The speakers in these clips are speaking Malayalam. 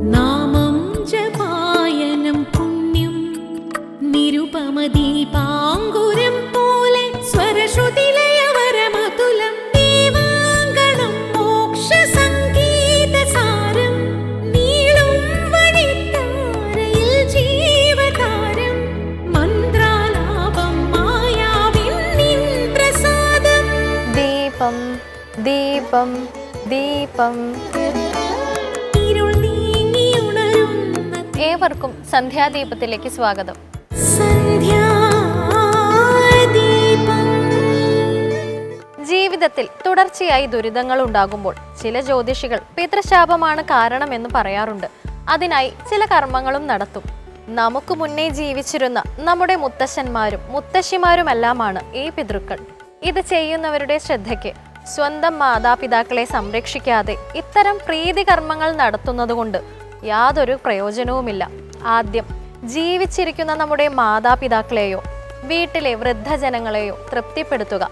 നാമം ജപായനം പുണ്യം നിരുപമദീപാങ്കുരം പോലെ സ്വരശ്രുതിലയവരമതുലം ദീവാങ്കണം മോക്ഷസംഗീതസാരം നീളും വഴിത്താരയിൽ ജീവതാരം മന്ത്രാലാപം മായാവിൻ നിൻ പ്രസാദം. ദീപം ദീപം ദീപം. ഏവർക്കും സന്ധ്യാദീപത്തിലേക്ക് സ്വാഗതം. ജീവിതത്തിൽ തുടർച്ചയായി ദുരിതങ്ങൾ ഉണ്ടാകുമ്പോൾ ചില ജ്യോതിഷികൾ പിതൃശാപമാണ് കാരണമെന്ന് പറയാറുണ്ട്. അതിനായി ചില കർമ്മങ്ങളും നടത്തും. നമുക്ക് മുന്നേ ജീവിച്ചിരുന്ന നമ്മുടെ മുത്തശ്ശന്മാരും മുത്തശ്ശിമാരുമെല്ലാമാണ് ഈ പിതൃക്കൾ. ഇത് ചെയ്യുന്നവരുടെ ശ്രദ്ധയ്ക്ക് സ്വന്തം മാതാപിതാക്കളെ സംരക്ഷിക്കാതെ ഇത്തരം പ്രീതി കർമ്മങ്ങൾ നടത്തുന്നതുകൊണ്ട് യാതൊരു പ്രയോജനവുമില്ല. ആദ്യം ജീവിച്ചിരിക്കുന്ന നമ്മുടെ മാതാപിതാക്കളെയോ വീട്ടിലെ വൃദ്ധജനങ്ങളെയോ തൃപ്തിപ്പെടുത്തുക.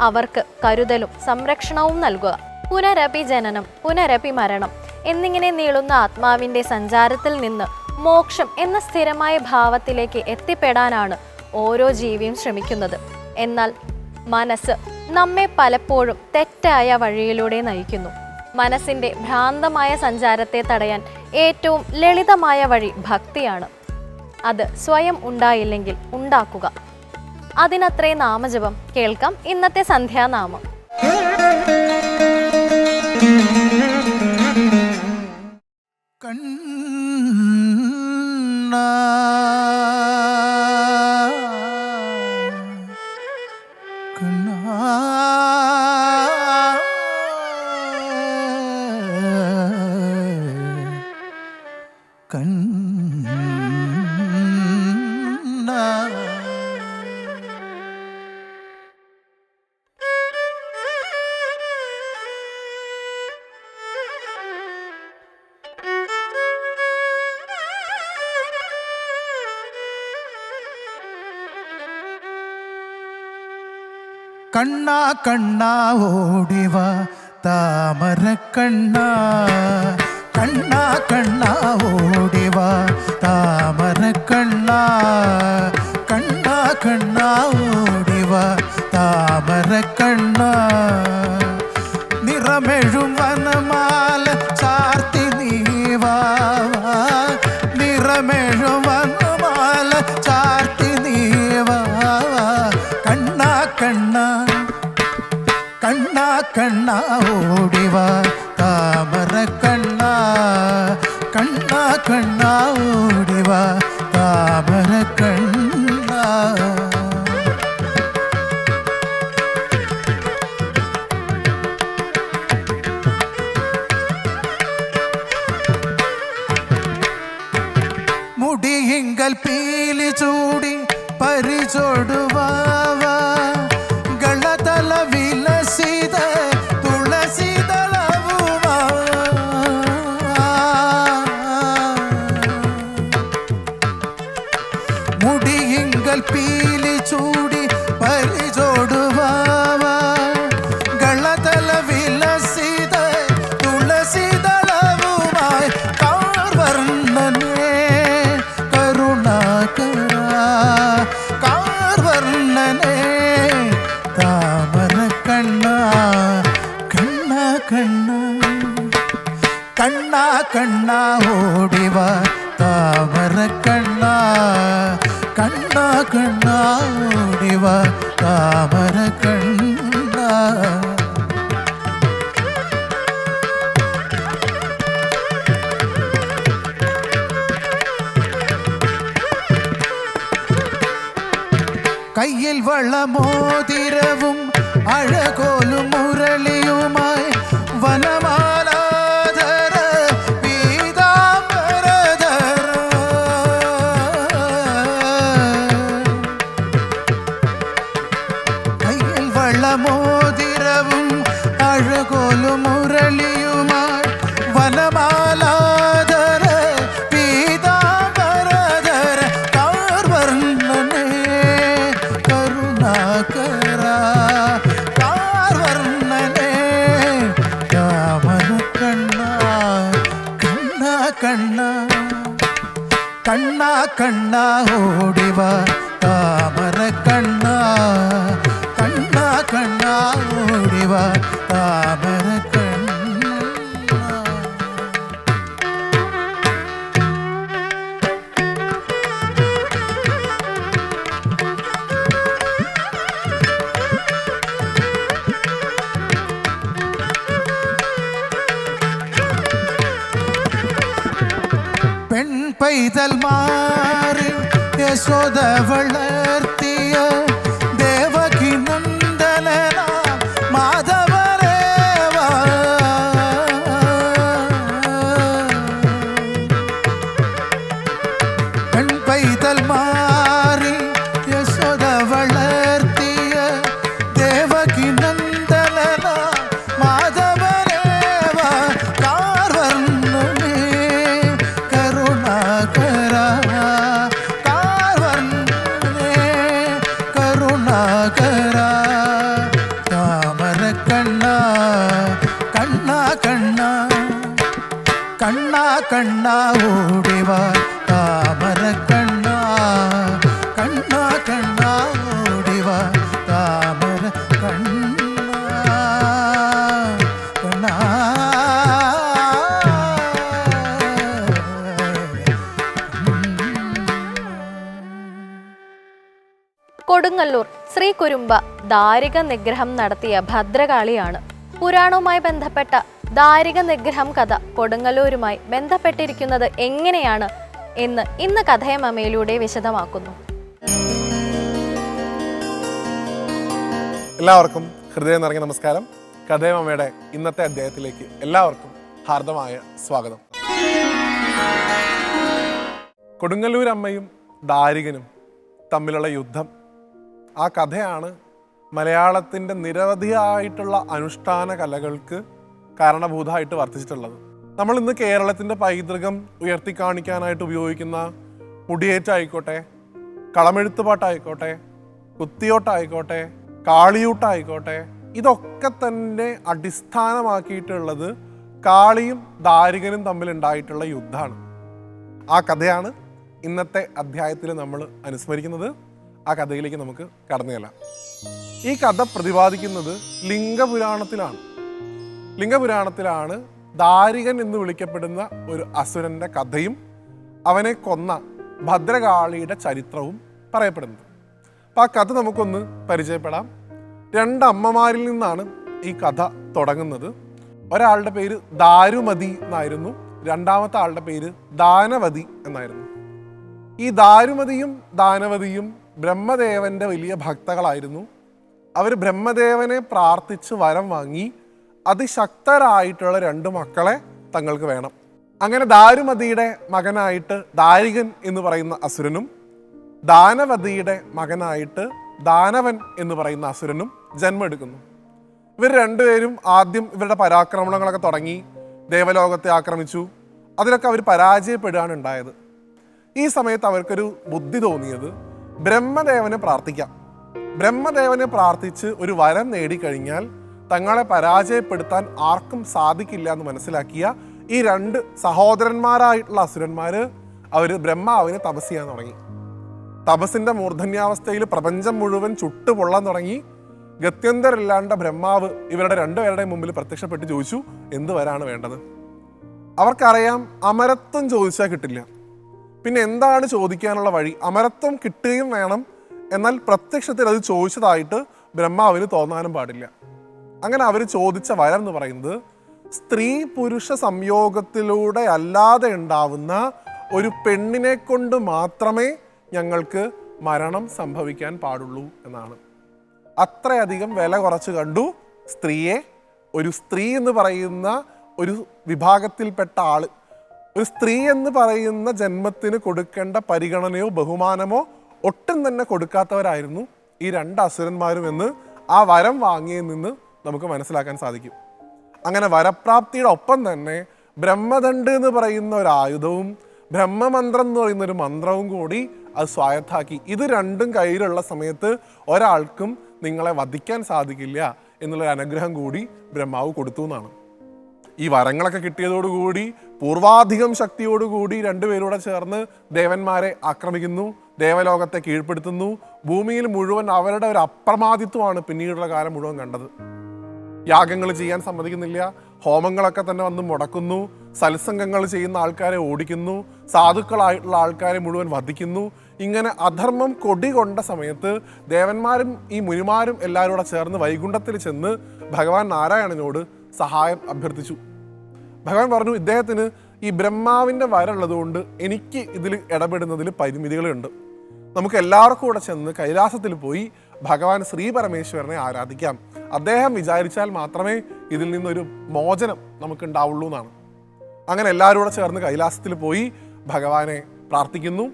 അവർക്ക് കരുതലും സംരക്ഷണവും നൽകുക. പുനരപി ജനനം, പുനരപി മരണം എന്നിങ്ങനെ നീളുന്ന ആത്മാവിൻ്റെ സഞ്ചാരത്തിൽ നിന്ന് മോക്ഷം എന്ന സ്ഥിരമായ ഭാവത്തിലേക്ക് എത്തിപ്പെടാനാണ് ഓരോ ജീവിയും ശ്രമിക്കുന്നത്. എന്നാൽ മനസ്സ് നമ്മെ പലപ്പോഴും തെറ്റായ വഴിയിലൂടെ നയിക്കുന്നു. മനസ്സിൻ്റെ ഭ്രാന്തമായ സഞ്ചാരത്തെ തടയാൻ ഏറ്റവും ലളിതമായ വഴി ഭക്തിയാണ്. അത് സ്വയം ഉണ്ടായില്ലെങ്കിൽ ഉണ്ടാക്കുക. അതിനത്രേ നാമജപം. കേൾക്കാം ഇന്നത്തെ സന്ധ്യാനാമം. കണ്ണാ കണ്ണാ ഓടിവാ താമര കണ്ണാ, കണ്ണാ കണ്ണാ ഓടിവാ താമര കണ്ണാ, കണ്ണാ കണ്ണാ ഓടിവാ താമര കണ്ണാ. നിറമെഴും വനമാല ചാർത്തി നീവാ, നിറമെഴും വനമാല ചാർത്തി നീവാ. കണ്ണാ കണ്ണാ കണ്ണാ കണ്ണാ ഓടിവാ താമര കണ്ണാ, കണ്ണാ കണ്ണാ ഓടിവാ താമര കണ്ണാ. മുടിയിങ്കൽ പീലി ചൂടി പരിചൊടുവാവാ, ഗളതല വിലസിത തുളസി ദളവുമാ. മുടിയിങ്കൽ പീലി ചൂടി പരിചൊടുവാവാ, ഗളതല വിലസിത തുളസി ദളവുമായി. കാർവർണ്ണനേ കരുണാകര, കാർവർണ്ണനേ താമര കണ്ണാ, കണ്ണാ കണ്ണാ കണ്ണാ കണ്ണാ ഓടിവാ താമര കണ്ണാ, കണ്ണാ കണ്ണാ ഓടിവാ താമര കണ്ണാ. കയ്യിൽ വളമോതിരവും അഴകോലും മുരളിയുമായി വനമാലാധര പീതാംബരധര. കയ്യിൽ വളമോതിരവും അഴകോലും മുരളിയുമായി വനമാലാധര പീതാംബരധര. കാർവർണ്ണനേ കരുണാകര, കാർവർണ്ണനേ താമര കണ്ണ കണ്ണ കണ്ണ ഓടിവാ താമര കണ്ണ കണ്ണ കണ്ണ ഓടിവാ താമര കണ്ണ. പെൺ പൈതൽ മാറി യശോദ വളർത്തിയ ദേവകി നന്ദന മാധവരേവ. പെൺ പൈതൽ മാറി യശോദ വളർത്തിയ ദേവകി നന്ദന മാധവരേവ. കാർവർണ്ണനേ കരുണാകര കാർവർണ്ണനേ കരുണാകര താമര കണ്ണ കണ്ണ കണ്ണ കണ്ണ കണ്ണ ഓടിവാ താമര കണ്ണ കണ്ണ കണ്ണ ഓടിവാ താമര കണ്ണ കണ്ണ. കൊടുങ്ങല്ലൂർ ശ്രീ കുരുമ്പ ദാരിക നിഗ്രഹം നടത്തിയ ഭദ്രകാളിയാണ്. പുരാണവുമായി ബന്ധപ്പെട്ട ദാരിക നിഗ്രഹം കഥ കൊടുങ്ങല്ലൂരുമായി ബന്ധപ്പെട്ടിരിക്കുന്നത് എങ്ങനെയാണ് എന്ന് ഇന്ന് കഥയമമ്മയിലൂടെ വിശദമാക്കുന്നു. എല്ലാവർക്കും ഹൃദയം നിറഞ്ഞ നമസ്കാരം. കഥയമമ്മയുടെ ഇന്നത്തെ അധ്യായത്തിലേക്ക് എല്ലാവർക്കും ഹാർദമായ സ്വാഗതം. കൊടുങ്ങല്ലൂരമ്മയും ദാരികനും തമ്മിലുള്ള യുദ്ധം, ആ കഥയാണ് മലയാളത്തിൻ്റെ നിരവധിയായിട്ടുള്ള അനുഷ്ഠാന കലകൾക്ക് കാരണഭൂതമായിട്ട് വർത്തിച്ചിട്ടുള്ളത്. നമ്മൾ ഇന്ന് കേരളത്തിൻ്റെ പൈതൃകം ഉയർത്തിക്കാണിക്കാനായിട്ട് ഉപയോഗിക്കുന്ന മുടിയേറ്റായിക്കോട്ടെ, കളമെഴുത്തുപാട്ടായിക്കോട്ടെ, കുത്തിയോട്ടായിക്കോട്ടെ, കാളിയൂട്ടായിക്കോട്ടെ, ഇതൊക്കെ തന്നെ അടിസ്ഥാനമാക്കിയിട്ടുള്ളത് കാളിയും ദാരികനും തമ്മിലുണ്ടായിട്ടുള്ള യുദ്ധമാണ്. ആ കഥയാണ് ഇന്നത്തെ അധ്യായത്തിൽ നമ്മൾ അനുസ്മരിക്കുന്നത്. ആ കഥയിലേക്ക് നമുക്ക് കടന്നു ചെല്ലാം. ഈ കഥ പ്രതിപാദിക്കുന്നത് ലിംഗപുരാണത്തിലാണ്. ലിംഗപുരാണത്തിലാണ് ദാരികൻ എന്ന് വിളിക്കപ്പെടുന്ന ഒരു അസുരൻ്റെ കഥയും അവനെ കൊന്ന ഭദ്രകാളിയുടെ ചരിത്രവും പറയപ്പെടുന്നത്. അപ്പോൾ ആ കഥ നമുക്കൊന്ന് പരിചയപ്പെടാം. രണ്ടമ്മമാരിൽ നിന്നാണ് ഈ കഥ തുടങ്ങുന്നത്. ഒരാളുടെ പേര് ദാരുമതി എന്നായിരുന്നു, രണ്ടാമത്തെ ആളുടെ പേര് ദാനവതി എന്നായിരുന്നു. ഈ ദാരുമതിയും ദാനവതിയും ബ്രഹ്മദേവൻ്റെ വലിയ ഭക്തകളായിരുന്നു. അവർ ബ്രഹ്മദേവനെ പ്രാർത്ഥിച്ച് വരം വാങ്ങി അതിശക്തരായിട്ടുള്ള 2 മക്കളെ തങ്ങൾക്ക് വേണം. അങ്ങനെ ദാരുമതിയുടെ മകനായിട്ട് ദാരികൻ എന്ന് പറയുന്ന അസുരനും ദാനവതിയുടെ മകനായിട്ട് ദാനവൻ എന്ന് പറയുന്ന അസുരനും ജന്മമെടുക്കുന്നു. ഇവർ രണ്ടുപേരും ആദ്യം ഇവരുടെ പരാക്രമണങ്ങളൊക്കെ തുടങ്ങി, ദേവലോകത്തെ ആക്രമിച്ചു. അതിലൊക്കെ അവർ പരാജയപ്പെടുകയാണ് ഉണ്ടായത്. ഈ സമയത്ത് അവർക്കൊരു ബുദ്ധി തോന്നിയത് ബ്രഹ്മദേവനെ പ്രാർത്ഥിക്കാം. ബ്രഹ്മദേവനെ പ്രാർത്ഥിച്ച് ഒരു വരം നേടിക്കഴിഞ്ഞാൽ തങ്ങളെ പരാജയപ്പെടുത്താൻ ആർക്കും സാധിക്കില്ല എന്ന് മനസ്സിലാക്കിയ ഈ 2 സഹോദരന്മാരായിട്ടുള്ള അസുരന്മാർ അവർ ബ്രഹ്മാവിനെ തപസ് ചെയ്യാൻ തുടങ്ങി. തപസ്സിൻ്റെ മൂർധന്യാവസ്ഥയിൽ പ്രപഞ്ചം മുഴുവൻ ചുട്ടുപൊള്ളാൻ തുടങ്ങി. ഗത്യന്തരമില്ലാണ്ട് ബ്രഹ്മാവ് ഇവരുടെ 2 പേരുടെയും മുമ്പിൽ പ്രത്യക്ഷപ്പെട്ട് ചോദിച്ചു, എന്ത് വരാണ് വേണ്ടത്? അവർക്കറിയാം അമരത്വം ചോദിച്ചാൽ കിട്ടില്ല. പിന്നെ എന്താണ് ചോദിക്കാനുള്ള വഴി? അമരത്വം കിട്ടുകയും വേണം, എന്നാൽ പ്രത്യക്ഷത്തിൽ അത് ചോദിച്ചതായിട്ട് ബ്രഹ്മാവിന് തോന്നാനും പാടില്ല. അങ്ങനെ അവർ ചോദിച്ച വരം എന്ന് പറയുന്നത് സ്ത്രീ പുരുഷ സംയോഗത്തിലൂടെ അല്ലാതെ ഉണ്ടാവുന്ന ഒരു പെണ്ണിനെ കൊണ്ട് മാത്രമേ ഞങ്ങൾക്ക് മരണം സംഭവിക്കാൻ പാടുള്ളൂ എന്നാണ്. അത്രയധികം വില കുറച്ച് കണ്ടു സ്ത്രീയെ. ഒരു സ്ത്രീ എന്ന് പറയുന്ന ഒരു വിഭാഗത്തിൽപ്പെട്ട ആൾ, ഒരു സ്ത്രീ എന്ന് പറയുന്ന ജന്മത്തിന് കൊടുക്കേണ്ട പരിഗണനയോ ബഹുമാനമോ ഒട്ടും തന്നെ കൊടുക്കാത്തവരായിരുന്നു ഈ 2 അസുരന്മാരും എന്ന് ആ വരം വാങ്ങിയതിൽ നിന്ന് നമുക്ക് മനസ്സിലാക്കാൻ സാധിക്കും. അങ്ങനെ വരപ്രാപ്തിയുടെ ഒപ്പം തന്നെ ബ്രഹ്മദണ്ഡ് എന്ന് പറയുന്ന ഒരു ആയുധവും ബ്രഹ്മമന്ത്രം എന്ന് പറയുന്ന ഒരു മന്ത്രവും കൂടി അത് സ്വായത്താക്കി. ഇത് 2ഉം കയ്യിലുള്ള സമയത്ത് ഒരാൾക്കും നിങ്ങളെ വധിക്കാൻ സാധിക്കില്ല എന്നുള്ളൊരു അനുഗ്രഹം കൂടി ബ്രഹ്മാവ് കൊടുത്തു എന്നാണ്. ഈ വരങ്ങളൊക്കെ കിട്ടിയതോടുകൂടി പൂർവാധികം ശക്തിയോടുകൂടി രണ്ടുപേരൂടെ ചേർന്ന് ദേവന്മാരെ ആക്രമിക്കുന്നു, ദേവലോകത്തെ കീഴ്പ്പെടുത്തുന്നു. ഭൂമിയിൽ മുഴുവൻ അവരുടെ ഒരു അപ്രമാദിത്വമാണ് പിന്നീടുള്ള കാലം മുഴുവൻ കണ്ടത്. യാഗങ്ങൾ ചെയ്യാൻ സമ്മതിക്കുന്നില്ല, ഹോമങ്ങളൊക്കെ തന്നെ വന്ന് മുടക്കുന്നു, സത്സംഗങ്ങൾ ചെയ്യുന്ന ആൾക്കാരെ ഓടിക്കുന്നു, സാധുക്കളായിട്ടുള്ള ആൾക്കാരെ മുഴുവൻ വധിക്കുന്നു. ഇങ്ങനെ അധർമ്മം കൊടികൊണ്ട സമയത്ത് ദേവന്മാരും ഈ മുനിമാരും എല്ലാവരും കൂടെ ചേർന്ന് വൈകുണ്ഠത്തിൽ ചെന്ന് ഭഗവാൻ നാരായണനോട് സഹായം അഭ്യർത്ഥിച്ചു. ഭഗവാൻ പറഞ്ഞു, ഇദ്ദേഹത്തിന് ഈ ബ്രഹ്മാവിൻ്റെ വരമുള്ളതുകൊണ്ട് എനിക്ക് ഇതിൽ ഇടപെടുന്നതിൽ പരിമിതികളുണ്ട്. നമുക്ക് എല്ലാവർക്കും കൂടെ ചെന്ന് കൈലാസത്തിൽ പോയി ഭഗവാൻ ശ്രീ പരമേശ്വരനെ ആരാധിക്കാം. അദ്ദേഹം വിചാരിച്ചാൽ മാത്രമേ ഇതിൽ നിന്നൊരു മോചനം നമുക്കുണ്ടാവുള്ളൂ എന്നാണ്. അങ്ങനെ എല്ലാവരും കൂടെ ചേർന്ന് കൈലാസത്തിൽ പോയി ഭഗവാനെ പ്രാർത്ഥിക്കുന്നു.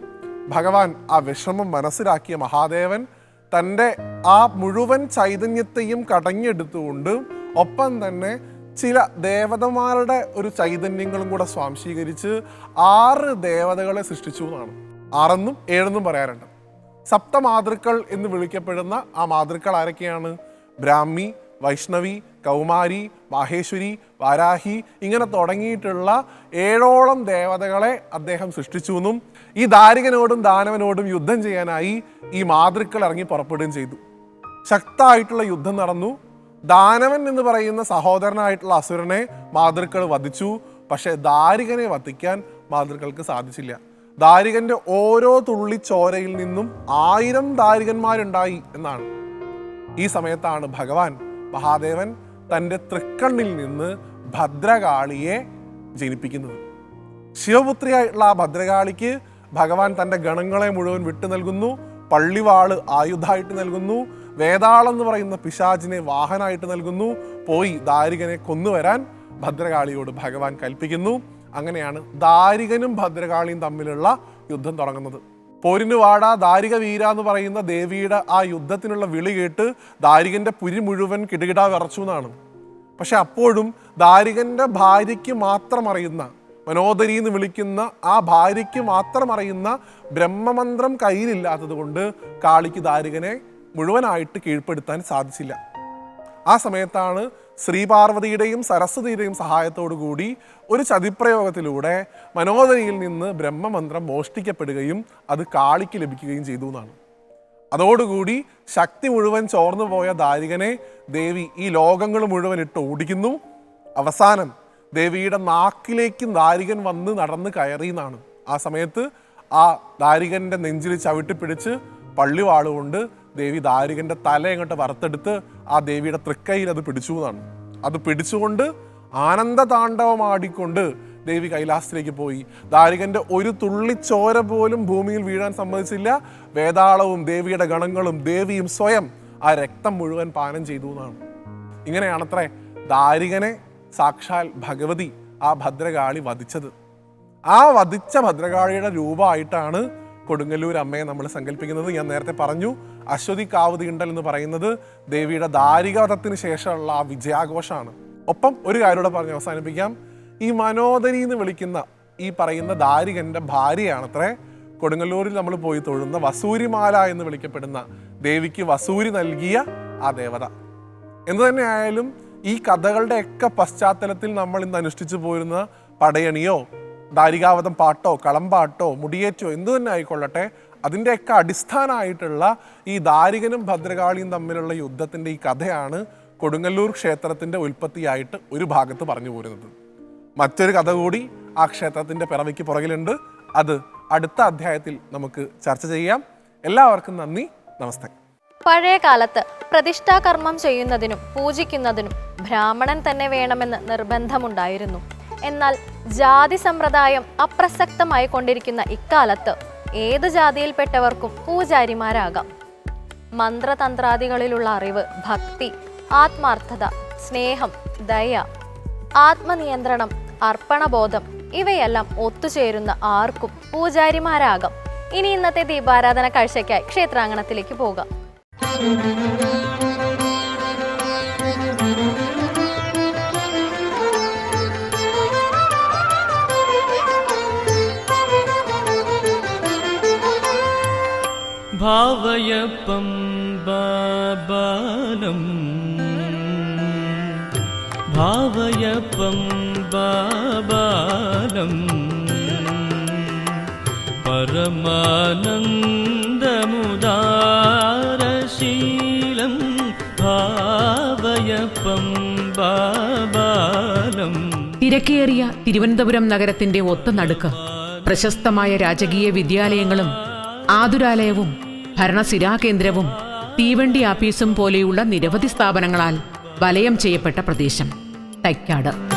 ഭഗവാൻ ആ വിഷമം മനസ്സിലാക്കിയ മഹാദേവൻ തൻ്റെ ആ മുഴുവൻ ചൈതന്യത്തെയും കടഞ്ഞെടുത്തുകൊണ്ട് ഒപ്പം തന്നെ ചില ദേവതമാരുടെ ഒരു ചൈതന്യങ്ങളും കൂടെ സ്വാംശീകരിച്ച് 6 ദേവതകളെ സൃഷ്ടിച്ചു എന്നാണ്. 6 7 പറയാറുണ്ട്. സപ്തമാതൃക്കൾ എന്ന് വിളിക്കപ്പെടുന്ന ആ മാതൃക്കൾ ആരൊക്കെയാണ്? ബ്രാഹ്മി, വൈഷ്ണവി, കൗമാരി, മാഹേശ്വരി, വാരാഹി, ഇങ്ങനെ തുടങ്ങിയിട്ടുള്ള 7ഓളം ദേവതകളെ അദ്ദേഹം സൃഷ്ടിച്ചു എന്നും ഈ ദാരികനോടും ദാനവനോടും യുദ്ധം ചെയ്യാനായി ഈ മാതൃക്കൾ ഇറങ്ങി പുറപ്പെടുകയും ചെയ്തു. ശക്തമായിട്ടുള്ള യുദ്ധം നടന്നു. ദാനവൻ എന്ന് പറയുന്ന സഹോദരനായിട്ടുള്ള അസുരനെ മാതൃക്കൾ വധിച്ചു. പക്ഷെ ദാരികനെ വധിക്കാൻ മാതൃക്കൾക്ക് സാധിച്ചില്ല. ദാരികന്റെ ഓരോ തുള്ളി ചോരയിൽ നിന്നും 1000 ദാരികന്മാരുണ്ടായി എന്നാണ്. ഈ സമയത്താണ് ഭഗവാൻ മഹാദേവൻ തൻ്റെ തൃക്കണ്ണിൽ നിന്ന് ഭദ്രകാളിയെ ജനിപ്പിക്കുന്നത്. ശിവപുത്രിയായിട്ടുള്ള ആ ഭദ്രകാളിക്ക് ഭഗവാൻ തൻ്റെ ഗണങ്ങളെ മുഴുവൻ വിട്ടു നൽകുന്നു. പള്ളിവാള് ആയുധമായിട്ട് നൽകുന്നു. വേതാളം എന്ന് പറയുന്ന പിശാചിനെ വാഹനമായിട്ട് നൽകുന്നു. പോയി ദാരികനെ കൊന്നുവരാൻ ഭദ്രകാളിയോട് ഭഗവാൻ കൽപ്പിക്കുന്നു. അങ്ങനെയാണ് ദാരികനും ഭദ്രകാളിയും തമ്മിലുള്ള യുദ്ധം തുടങ്ങുന്നത്. പോരിന് വാട ദാരിക വീര എന്ന് പറയുന്ന ദേവിയുടെ ആ യുദ്ധത്തിനുള്ള വിളി കേട്ട് ദാരികന്റെ പുരി മുഴുവൻ കിടുകിടാ വിറച്ചു എന്നാണ്. പക്ഷെ അപ്പോഴും ദാരികന്റെ ഭാര്യയ്ക്ക് മാത്രം അറിയുന്ന, മനോദരി എന്ന് വിളിക്കുന്ന ആ ഭാര്യയ്ക്ക് മാത്രം അറിയുന്ന ബ്രഹ്മമന്ത്രം കയ്യിലില്ലാത്തത് കൊണ്ട് കാളിക്ക് ദാരികനെ മുഴുവനായിട്ട് കീഴ്പ്പെടുത്താൻ സാധിച്ചില്ല. ആ സമയത്താണ് ശ്രീപാർവതിയുടെയും സരസ്വതിയുടെയും സഹായത്തോടു കൂടി ഒരു ചതിപ്രയോഗത്തിലൂടെ മനോദരിയിൽ നിന്ന് ബ്രഹ്മമന്ത്രം മോഷ്ടിക്കപ്പെടുകയും അത് കാളിക്ക് ലഭിക്കുകയും ചെയ്തു എന്നാണ്. അതോടുകൂടി ശക്തി മുഴുവൻ ചോർന്നു പോയ ദാരികനെ ദേവി ഈ ലോകങ്ങൾ മുഴുവൻ ഇട്ട് ഓടിക്കുന്നു. അവസാനം ദേവിയുടെ നാക്കിലേക്ക് ദാരികൻ വന്ന് നടന്ന് കയറി എന്നാണ്. ആ സമയത്ത് ആ ദാരികന്റെ നെഞ്ചിൽ ചവിട്ടിപ്പിടിച്ച് പള്ളിവാളുകൊണ്ട് ദേവി ദാരികന്റെ തല അങ്ങോട്ട് വറുത്തെടുത്ത് ആ ദേവിയുടെ തൃക്കൈയിൽ അത് പിടിച്ചു എന്നാണ്. അത് പിടിച്ചുകൊണ്ട് ആനന്ദ താണ്ഡവമാടിക്കൊണ്ട് ദേവി കൈലാസത്തിലേക്ക് പോയി. ദാരികന്റെ ഒരു തുള്ളി ചോര പോലും ഭൂമിയിൽ വീഴാൻ സമ്മതിച്ചില്ല. വേതാളവും ദേവിയുടെ ഗണങ്ങളും ദേവിയും സ്വയം ആ രക്തം മുഴുവൻ പാനം ചെയ്തു എന്നാണ്. ഇങ്ങനെയാണത്രേ ദാരികനെ സാക്ഷാൽ ഭഗവതി ആ ഭദ്രകാളി വധിച്ചത്. ആ വധിച്ച ഭദ്രകാളിയുടെ രൂപമായിട്ടാണ് കൊടുങ്ങല്ലൂർ അമ്മയെ നമ്മൾ സങ്കല്പിക്കുന്നത്. ഞാൻ നേരത്തെ പറഞ്ഞു, അശ്വതി കാവ് തീണ്ടൽ എന്ന് പറയുന്നത് ദേവിയുടെ ദാരികവധത്തിന് ശേഷമുള്ള ആ വിജയാഘോഷമാണ്. ഒപ്പം ഒരു കാര്യം കൂടെ പറഞ്ഞ് അവസാനിപ്പിക്കാം. ഈ മനോദരി എന്ന് വിളിക്കുന്ന ഈ പറയുന്ന ദാരികന്റെ ഭാര്യയാണത്രേ കൊടുങ്ങല്ലൂരിൽ നമ്മൾ പോയി തൊഴുന്ന വസൂരിമാല എന്ന് വിളിക്കപ്പെടുന്ന ദേവിക്ക് വസൂരി നൽകിയ ആ ദേവത. എന്തു തന്നെ ആയാലും ഈ കഥകളുടെ ഒക്കെ പശ്ചാത്തലത്തിൽ നമ്മൾ ഇന്ന് അനുഷ്ഠിച്ചു പോരുന്ന പടയണിയോ ദാരികാവധം പാട്ടോ കളമ്പാട്ടോ മുടിയേറ്റോ എന്തു തന്നെ ആയിക്കൊള്ളട്ടെ, അതിൻ്റെയൊക്കെ അടിസ്ഥാനമായിട്ടുള്ള ഈ ദാരികനും ഭദ്രകാളിയും തമ്മിലുള്ള യുദ്ധത്തിൻ്റെ ഈ കഥയാണ് കൊടുങ്ങല്ലൂർ ക്ഷേത്രത്തിൻ്റെ ഉൽപ്പത്തിയായിട്ട് ഒരു ഭാഗത്ത് പറഞ്ഞു പോരുന്നത്. മറ്റൊരു കഥ കൂടി ആ ക്ഷേത്രത്തിൻ്റെ പിറവിക്ക് പുറകിലുണ്ട്. അത് അടുത്ത അധ്യായത്തിൽ നമുക്ക് ചർച്ച ചെയ്യാം. എല്ലാവർക്കും നന്ദി, നമസ്തേ. പഴയ കാലത്ത് പ്രതിഷ്ഠാകർമ്മം ചെയ്യുന്നതിനും പൂജിക്കുന്നതിനും ബ്രാഹ്മണൻ തന്നെ വേണമെന്ന് നിർബന്ധമുണ്ടായിരുന്നു. എന്നാൽ ജാതി സമ്പ്രദായം അപ്രസക്തമായി കൊണ്ടിരിക്കുന്ന ഇക്കാലത്ത് ഏത് ജാതിയിൽപ്പെട്ടവർക്കും പൂജാരിമാരാകാം. മന്ത്രതന്ത്രാദികളിലുള്ള അറിവ്, ഭക്തി, ആത്മാർത്ഥത, സ്നേഹം, ദയ, ആത്മനിയന്ത്രണം, അർപ്പണബോധം ഇവയെല്ലാം ഒത്തുചേരുന്ന ആർക്കും പൂജാരിമാരാകാം. ഇനി ഇന്നത്തെ ദീപാരാധന കാഴ്ചയ്ക്കായി ക്ഷേത്രാങ്കണത്തിലേക്ക് പോകാം. ഭാവയപ്പം ബാബാലം ഭാവയപ്പം ബാലം പരമാനന്ദമുദാരശീലം ഭാവയപ്പം ബാലം. തിരക്കേറിയ തിരുവനന്തപുരം നഗരത്തിന്റെ ഒത്ത നടുക്ക് പ്രശസ്തമായ രാജകീയ വിദ്യാലയങ്ങളും ആതുരാലയവും ഭരണസിരാകേന്ദ്രവും തീവണ്ടി ആപ്പീസും പോലെയുള്ള നിരവധി സ്ഥാപനങ്ങളാൽ വലയം ചെയ്യപ്പെട്ട പ്രദേശം തൈക്കാട്.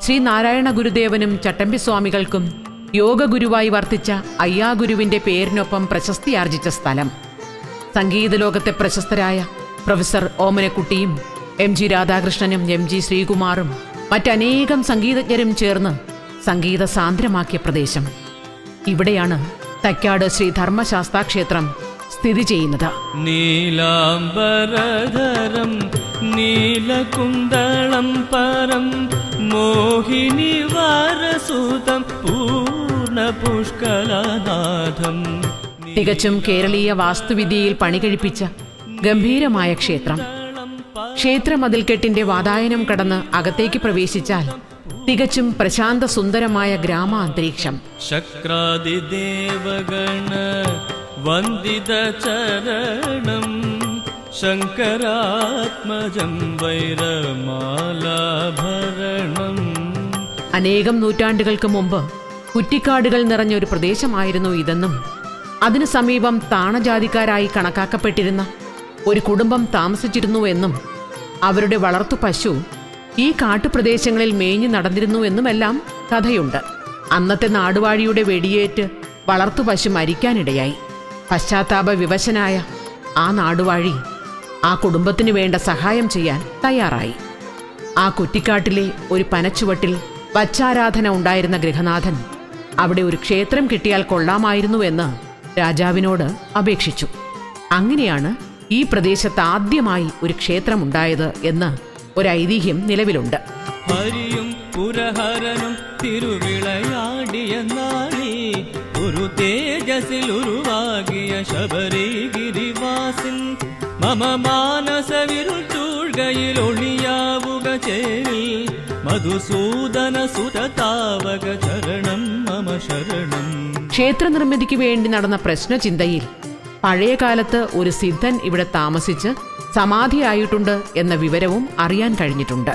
ശ്രീനാരായണ ഗുരുദേവനും ചട്ടമ്പിസ്വാമികൾക്കും യോഗഗുരുവായി വർത്തിച്ച അയ്യാഗുരുവിന്റെ പേരിനൊപ്പം പ്രശസ്തിയാർജിച്ച സ്ഥലം. സംഗീത ലോകത്തെ പ്രശസ്തരായ പ്രൊഫസർ ഓമനക്കുട്ടിയും എം ജി രാധാകൃഷ്ണനും എം ജി ശ്രീകുമാറും മറ്റനേകം സംഗീതജ്ഞരും ചേർന്ന് സംഗീത സാന്ദ്രമാക്കിയ പ്രദേശം. ഇവിടെയാണ് തൈക്കാട് ശ്രീ ധർമ്മശാസ്താക്ഷേത്രം സ്ഥിതി ചെയ്യുന്നത്. നീലാംബരധരം നീലകുന്തളം പരം മോഹിനി വാരസുതം പൂർണ്ണ പുഷ്കലനാഥം. തികച്ചും കേരളീയ വാസ്തുവിദ്യയിൽ പണികഴിപ്പിച്ച ഗംഭീരമായ ക്ഷേത്രം. ക്ഷേത്രമതിൽക്കെട്ടിന്റെ വാതായനം കടന്ന് അകത്തേക്ക് പ്രവേശിച്ചാൽ തികച്ചും പ്രശാന്ത സുന്ദരമായ ഗ്രാമാന്തരീക്ഷം. ശക്രാദിദേവഗണ വന്ദിത ചരണം ശങ്കരാത്മജം വൈരമാലാഭരണം. അനേകം നൂറ്റാണ്ടുകൾക്ക് മുമ്പ് കുറ്റിക്കാടുകൾ നിറഞ്ഞ ഒരു പ്രദേശമായിരുന്നു ഇതെന്നും അതിനു സമീപം താണജാതിക്കാരായി കണക്കാക്കപ്പെട്ടിരുന്ന ഒരു കുടുംബം താമസിച്ചിരുന്നുവെന്നും അവരുടെ വളർത്തു പശു ഈ കാട്ടുപ്രദേശങ്ങളിൽ മേഞ്ഞു നടന്നിരുന്നുവെന്നുമെല്ലാം കഥയുണ്ട്. അന്നത്തെ നാടുവാഴിയുടെ വെടിയേറ്റ് വളർത്തു പശു മരിക്കാനിടയായി. പശ്ചാത്താപ വിവശനായ ആ നാടുവാഴി ആ കുടുംബത്തിനു വേണ്ട സഹായം ചെയ്യാൻ തയ്യാറായി. ആ കുറ്റിക്കാട്ടിലെ ഒരു പനച്ചുവട്ടിൽ വച്ചാരാധന ഉണ്ടായിരുന്ന ഗൃഹനാഥൻ അവിടെ ഒരു ക്ഷേത്രം കിട്ടിയാൽ കൊള്ളാമായിരുന്നുവെന്ന് രാജാവിനോട് അപേക്ഷിച്ചു. അങ്ങനെയാണ് ഈ പ്രദേശത്ത് ആദ്യമായി ഒരു ക്ഷേത്രമുണ്ടായത് എന്ന് ഒരു ഐതിഹ്യം നിലവിലുണ്ട്. ഹരിയും പുരഹരനും തിരുവിളയാടിയ നാളി ഒരു തേജസിൽ ഉരുവാകിയ ശബരിഗിരിവാസിൻ മമ മാനസവിരുൾ ചൂഴ്കയിൽ ഒളിയാവുക ചേരിൽ മധുസൂദന സുതതാവക ശരണം മമ ശരണം. ക്ഷേത്രനിർമ്മിതിക്ക് വേണ്ടി നടന്ന പ്രശ്നചിന്തയിൽ പഴയകാലത്ത് ഒരു സിദ്ധൻ ഇവിടെ താമസിച്ച് സമാധിയായിട്ടുണ്ട് എന്ന വിവരവും അറിയാൻ കഴിഞ്ഞിട്ടുണ്ട്.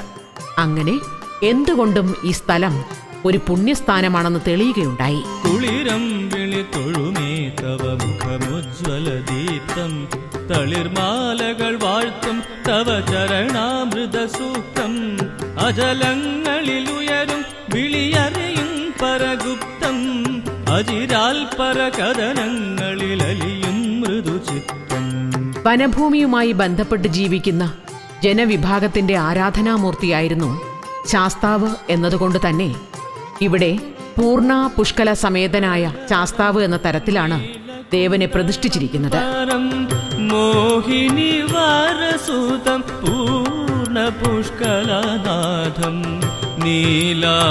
അങ്ങനെ എന്തുകൊണ്ടും ഈ സ്ഥലം ഒരു പുണ്യസ്ഥാനമാണെന്ന് തെളിയുകയുണ്ടായി. കുളിരം വിളി തൊഴുമേ തവ മുഖമുജ്വല ദീപ്തം തളിർമാലകൾ വാഴ്ത്തും തവ ചരണാമൃത സൂക്തം അജലങ്ങളിലുയരും വിളിയറിയും പരഗുപ്തം അജിരാൽ പരകഥനങ്ങളിൽ അലിയും മൃദുചിത്തം. വനഭൂമിയുമായി ബന്ധപ്പെട്ട് ജീവിക്കുന്ന ജനവിഭാഗത്തിന്റെ ആരാധനാമൂർത്തിയായിരുന്നു ശാസ്താവ് എന്നതുകൊണ്ട് തന്നെ ഇവിടെ പൂർണ്ണ പുഷ്കല സമേതനായ ശാസ്താവ് എന്ന തരത്തിലാണ് ദേവനെ പ്രതിഷ്ഠിച്ചിരിക്കുന്നത്. മോഹിനി വാരസുതം പൂർണ്ണ പുഷ്കലനാഥം നീലാംബരധരം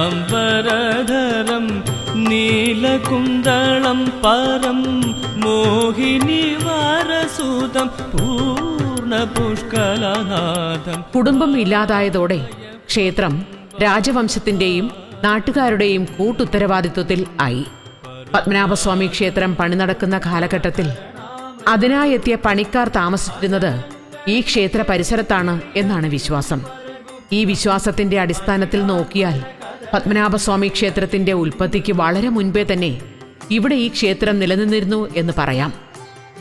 നീലകുന്തളം പരം മോഹിനി വാരസുതം പൂർണ്ണ പുഷ്കലനാഥം. കുടുംബം ഇല്ലാതായതോടെ ക്ഷേത്രം രാജവംശത്തിന്റെയും നാട്ടുകാരുടെയും കൂട്ടുത്തരവാദിത്വത്തിൽ ആയി. പത്മനാഭസ്വാമി ക്ഷേത്രം പണി നടക്കുന്ന കാലഘട്ടത്തിൽ അതിനായെത്തിയ പണിക്കാർ താമസിച്ചിരുന്നത് ഈ ക്ഷേത്ര പരിസരത്താണ് എന്നാണ് വിശ്വാസം. ഈ വിശ്വാസത്തിന്റെ അടിസ്ഥാനത്തിൽ നോക്കിയാൽ പത്മനാഭസ്വാമി ക്ഷേത്രത്തിന്റെ ഉൽപ്പത്തിക്ക് വളരെ മുൻപേ തന്നെ ഇവിടെ ഈ ക്ഷേത്രം നിലനിന്നിരുന്നു എന്ന് പറയാം.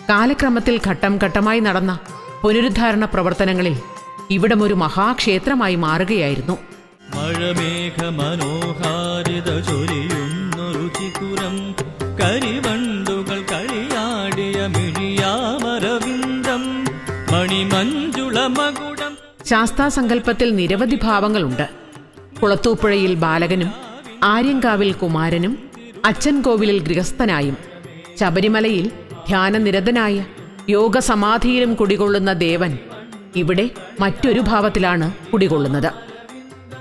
കാലക്രമത്തിൽ ഘട്ടം ഘട്ടമായി നടന്ന പുനരുദ്ധാരണ പ്രവർത്തനങ്ങളിൽ ഇവിടം ഒരു മഹാക്ഷേത്രമായി മാറുകയായിരുന്നു. മഴമേഘ മനോഹാരിത ചൊരിയുന്നൊരു ചിക്കുരം കരിവണ്ടുകൾ കളിയാടിയ മിഴിയാമരവിന്ദം മണിമഞ്ജുള മകുടം. ശാസ്താസങ്കല്പത്തിൽ നിരവധി ഭാവങ്ങളുണ്ട്. കുളത്തൂപ്പുഴയിൽ ബാലകനും ആര്യങ്കാവിൽ കുമാരനും അച്ചൻകോവിലിൽ ഗൃഹസ്ഥനായും ശബരിമലയിൽ ധ്യാനനിരതനായ യോഗസമാധിയിലും കുടികൊള്ളുന്ന ദേവൻ ഇവിടെ മറ്റൊരു ഭാവത്തിലാണ് കുടികൊള്ളുന്നത്.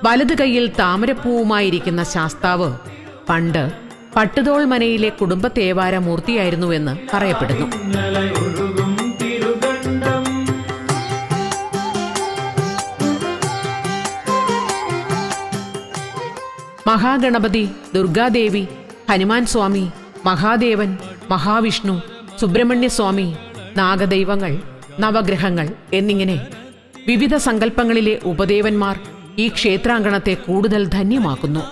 വലത് കൈയിൽ താമരപ്പൂവുമായിരിക്കുന്ന ശാസ്താവ് പണ്ട് പട്ടുതോൾ മനയിലെ കുടുംബ തേവാര മൂർത്തിയായിരുന്നുവെന്ന് പറയപ്പെടുന്നു. ഒഴുകും തിരുകണ്ഠം മഹാഗണപതി, ദുർഗാദേവി, ഹനുമാൻ സ്വാമി, മഹാദേവൻ, മഹാവിഷ്ണു, സുബ്രഹ്മണ്യസ്വാമി, നാഗദൈവങ്ങൾ, നവഗ്രഹങ്ങൾ എന്നിങ്ങനെ വിവിധ സങ്കല്പങ്ങളിലെ ഉപദേവന്മാർ ഈ ക്ഷേത്രാങ്കണത്തെ കൂടുതൽ ധന്യമാക്കുന്നു.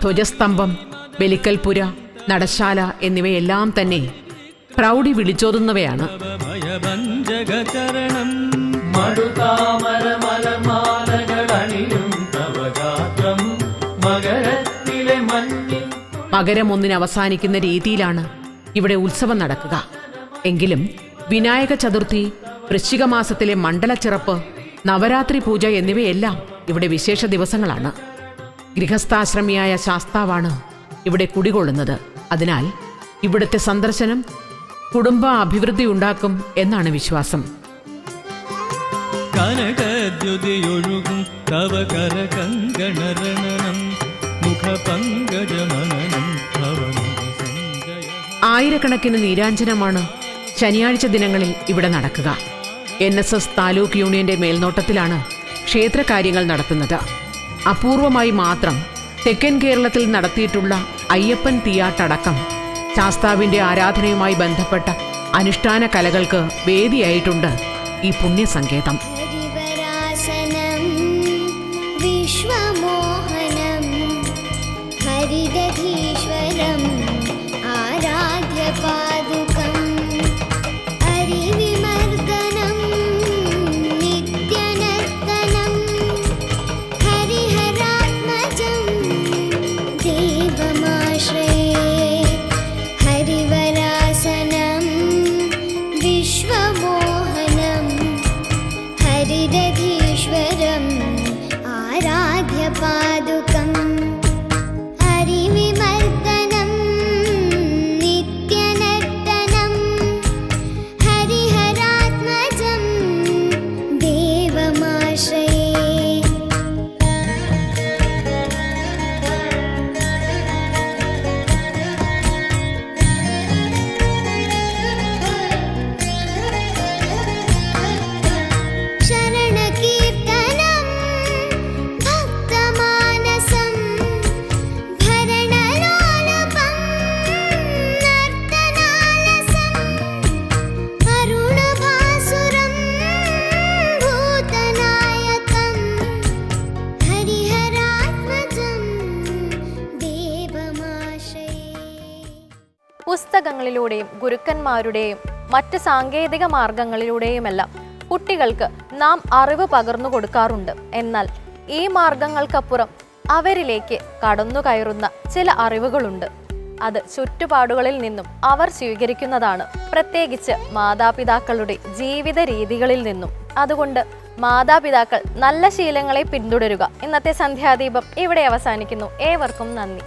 ധ്വജസ്തംഭം, ബലിക്കൽപുര, നടശാല എന്നിവയെല്ലാം തന്നെ പ്രൗഢി വിളിച്ചോതുന്നവയാണ്. ഭയഭഞ്ജകചരണം മടുതാമരമലമാലകളണിയും തവ ഗാത്രം മകരത്തിലെ മഞ്ഞിൽ. മകരം 1 അവസാനിക്കുന്ന രീതിയിലാണ് ഇവിടെ ഉത്സവം നടക്കുക. എങ്കിലും വിനായക ചതുർത്ഥി, വൃശ്ചിക മാസത്തിലെ മണ്ഡലച്ചിറപ്പ്, നവരാത്രി പൂജ എന്നിവയെല്ലാം ഇവിടെ വിശേഷ ദിവസങ്ങളാണ്. ഗൃഹസ്ഥാശ്രമിയായ ശാസ്താവാണ് ഇവിടെ കുടികൊള്ളുന്നത്. അതിനാൽ ഇവിടുത്തെ സന്ദർശനം കുടുംബ അഭിവൃദ്ധി ഉണ്ടാക്കും എന്നാണ് വിശ്വാസം. കനകദ്യുതിയൊഴുകും തവ കരകങ്കണരണനം മുഖപങ്കജമനനം ഭവനസഞ്ജയ. ആയിരക്കണക്കിന് നീരാഞ്ജനമാണ് ശനിയാഴ്ച ദിനങ്ങളിൽ ഇവിടെ നടക്കുക. NSS താലൂക്ക് യൂണിയന്റെ മേൽനോട്ടത്തിലാണ് ക്ഷേത്രകാര്യങ്ങൾ നടത്തുന്നത്. അപൂർവമായി മാത്രം തെക്കൻ കേരളത്തിൽ നടത്തിയിട്ടുള്ള അയ്യപ്പൻ തീയാട്ടടക്കം ശാസ്താവിന്റെ ആരാധനയുമായി ബന്ധപ്പെട്ട അനുഷ്ഠാന കലകൾക്ക് വേദിയായിട്ടുണ്ട് ഈ പുണ്യസങ്കേതം. ഹരിവരാസനം വിശ്വമോഹനം ഹരിദധീശ്വരം ആരാധ്യപാദുകം ഹരിവിമർദ്ദനം നിത്യനർത്തനം ഹരിഹരാത്മജം ദേവമാശ്രയേ. ഹരിവരാസനം വിശ്വമോഹനം ഹരിദധീശ്വരം ആരാധ്യപാദുകം ഹരിവിമർദ്ദനം നിത്യനർത്തനം ഹരിഹരാത്മജം ദേവമാശ്രയേ. ശരണകീർത്തനം ഭക്തമാനസം ഭരണലോലപം നർത്തനാലസം അരുണഭാസുരം ഭൂതനായകം ഹരിഹരാത്മജം ദേവമാശ്രയേ. പുസ്തകങ്ങളിലൂടെയും ഗുരുക്കന്മാരുടെയും മറ്റ് സാങ്കേതിക മാർഗങ്ങളിലൂടെയുമെല്ലാം കുട്ടികൾക്ക് നാം അറിവ് പകർന്നു കൊടുക്കാറുണ്ട്. എന്നാൽ ഈ മാർഗങ്ങൾക്കപ്പുറം അവരിലേക്ക് കടന്നു കയറുന്ന ചില അറിവുകളുണ്ട്. അത് ചുറ്റുപാടുകളിൽ നിന്നും അവർ സ്വീകരിക്കുന്നതാണ്, പ്രത്യേകിച്ച് മാതാപിതാക്കളുടെ ജീവിത രീതികളിൽ നിന്നും. അതുകൊണ്ട് മാതാപിതാക്കൾ നല്ല ശീലങ്ങളെ പിന്തുടരുക. ഇന്നത്തെ സന്ധ്യാദീപം ഇവിടെ അവസാനിക്കുന്നു. ഏവർക്കും നന്ദി.